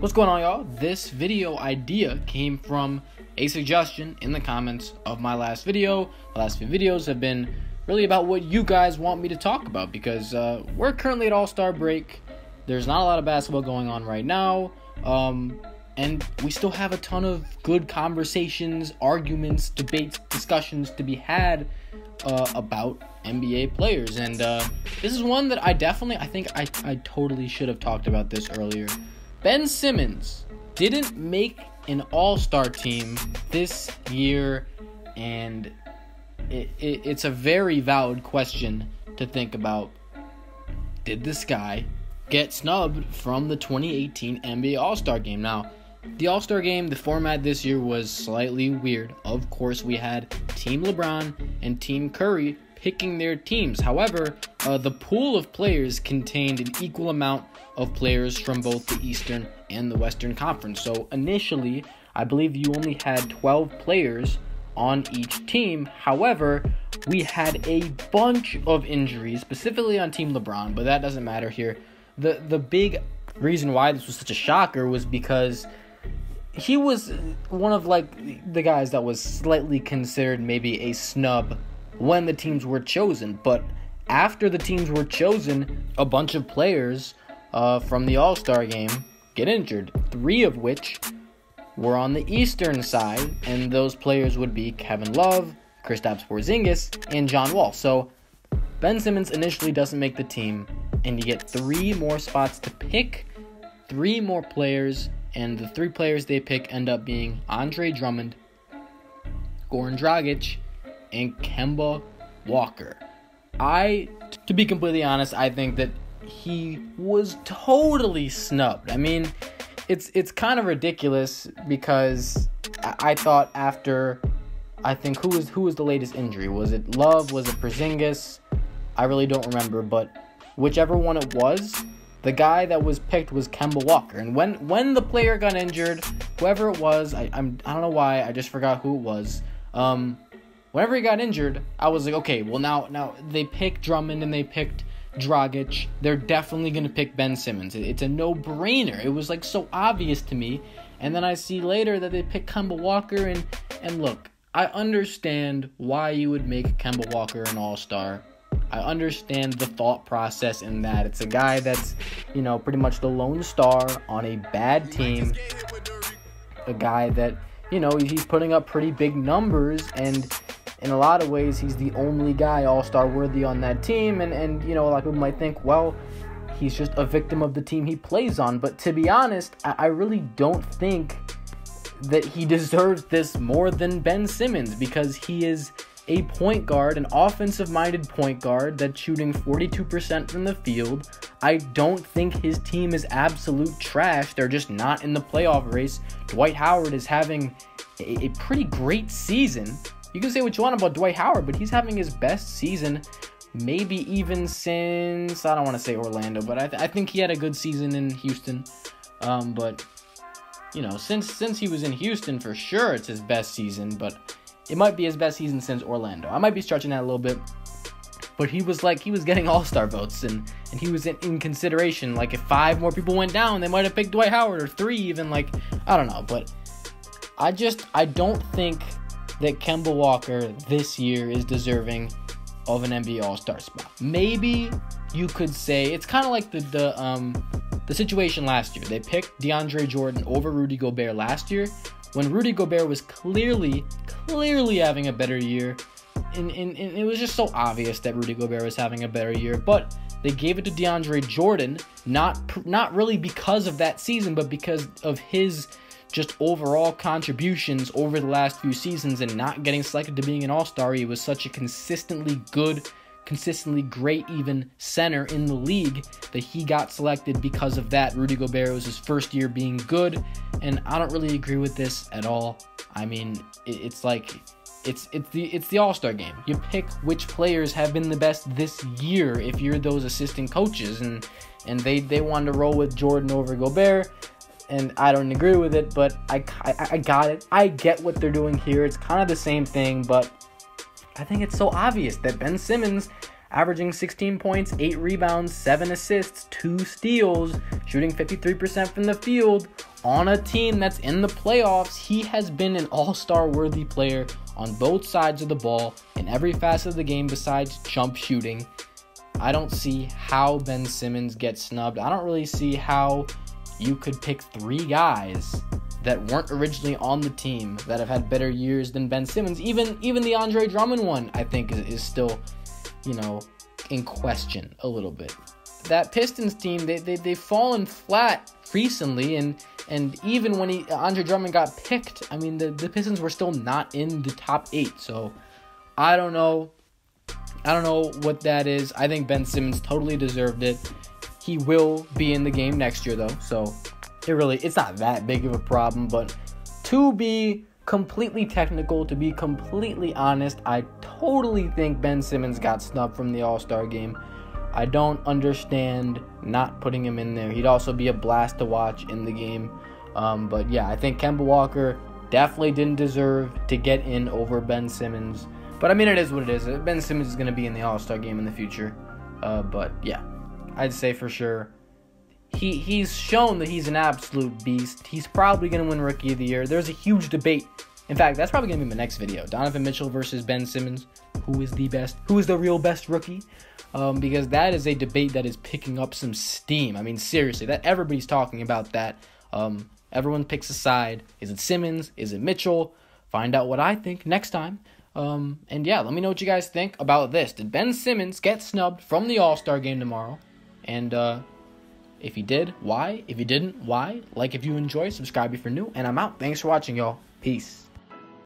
What's going on, y'all? This video idea came from a suggestion in the comments of my last video. The last few videos have been really about what you guys want me to talk about because we're currently at All-Star break. There's not a lot of basketball going on right now, and we still have a ton of good conversations, arguments, debates, discussions to be had about NBA players. And this is one that I think I totally should have talked about this earlier. Ben Simmons didn't make an All-Star team this year, and it's a very valid question to think about. Did this guy get snubbed from the 2018 NBA All-Star Game? Now, the All-Star Game, the format this year was slightly weird. Of course, we had Team LeBron and Team Curry picking their teams. However, the pool of players contained an equal amount of players from both the Eastern and the Western Conference. So initially, I believe you only had 12 players on each team. However, we had a bunch of injuries, specifically on Team LeBron, but that doesn't matter here. The big reason why this was such a shocker was because he was one of the guys that was slightly considered maybe a snub when the teams were chosen. But after the teams were chosen, a bunch of players from the All-Star Game get injured, 3 of which were on the Eastern side, and those players would be Kevin Love, Kristaps Porzingis, and John Wall. So Ben Simmons initially doesn't make the team, and you get 3 more spots to pick, 3 more players, and the 3 players they pick end up being Andre Drummond, Goran Dragic, and Kemba Walker. To be completely honest, I think that he was totally snubbed. I mean, it's kind of ridiculous because I thought after, I think, who was the latest injury? Was it Love? Was it Porzingis? I really don't remember, but whichever one it was, the guy that was picked was Kemba Walker. And when the player got injured, whoever it was, I don't know why, I just forgot who it was. Whenever he got injured, I was like, okay, well now they picked Drummond and they picked Dragic. They're definitely going to pick Ben Simmons. It's a no-brainer. It was so obvious to me. And then I see later that they picked Kemba Walker, and look, I understand why you would make Kemba Walker an all-star. I understand the thought process in that. It's a guy that's, pretty much the lone star on a bad team. A guy that, he's putting up pretty big numbers, and in a lot of ways, he's the only guy all-star worthy on that team. And a lot of people might think, well, he's just a victim of the team he plays on. But to be honest, I really don't think that he deserves this more than Ben Simmons, because he is a point guard, an offensive-minded point guard that's shooting 42% from the field. I don't think his team is absolute trash. They're just not in the playoff race. Dwight Howard is having a pretty great season. You can say what you want about Dwight Howard, but he's having his best season maybe even since, I don't want to say Orlando, but I think he had a good season in Houston. But, since he was in Houston, for sure it's his best season, but it might be his best season since Orlando. I might be stretching that a little bit, but he was getting all-star votes, and he was in consideration. If 5 more people went down, they might have picked Dwight Howard, or 3 even, I don't know. But I don't think that Kemba Walker this year is deserving of an NBA All-Star spot. Maybe you could say it's kind of like the situation last year. They picked DeAndre Jordan over Rudy Gobert last year, when Rudy Gobert was clearly having a better year, and it was just so obvious that Rudy Gobert was having a better year. But they gave it to DeAndre Jordan, not really because of that season, but because of his just overall contributions over the last few seasons, and not getting selected to being an all-star. He was such a consistently good, consistently great even center in the league that he got selected because of that. Rudy Gobert was his first year being good, and I don't really agree with this at all. I mean, it's the All-Star Game. You pick which players have been the best this year if you're those assistant coaches, and they wanted to roll with Jordan over Gobert. And I don't agree with it, but I got it. I get what they're doing here. It's kind of the same thing, but I think it's so obvious that Ben Simmons averaging 16 points, 8 rebounds, 7 assists, 2 steals, shooting 53% from the field on a team that's in the playoffs, he has been an all-star worthy player on both sides of the ball in every facet of the game besides jump shooting. I don't see how Ben Simmons gets snubbed. I don't really see how you could pick 3 guys that weren't originally on the team that have had better years than Ben Simmons. Even the Andre Drummond one, I think, is still, in question a little bit. That Pistons team, they've fallen flat recently, and even when Andre Drummond got picked, I mean, the Pistons were still not in the top 8. So I don't know what that is. I think Ben Simmons totally deserved it. He will be in the game next year, though, so it's not that big of a problem. But to be completely technical, to be completely honest, I totally think Ben Simmons got snubbed from the All-Star game. I don't understand not putting him in there. He'd also be a blast to watch in the game. But yeah, I think Kemba Walker definitely didn't deserve to get in over Ben Simmons. But I mean, it is what it is. Ben Simmons is going to be in the All-Star game in the future. But yeah, I'd say for sure he's shown that he's an absolute beast. He's probably going to win Rookie of the Year. There's a huge debate. In fact, that's probably going to be my next video. Donovan Mitchell versus Ben Simmons. Who is the best? Who is the real best rookie? Because that is a debate that is picking up some steam. I mean, seriously, that everybody's talking about that. Everyone picks a side. Is it Simmons? Is it Mitchell? Find out what I think next time. And yeah, let me know what you guys think about this. Did Ben Simmons get snubbed from the All-Star game tomorrow? And if he did, why? If he didn't, why? Like if you enjoy, subscribe if you're new. And I'm out. Thanks for watching, y'all. Peace.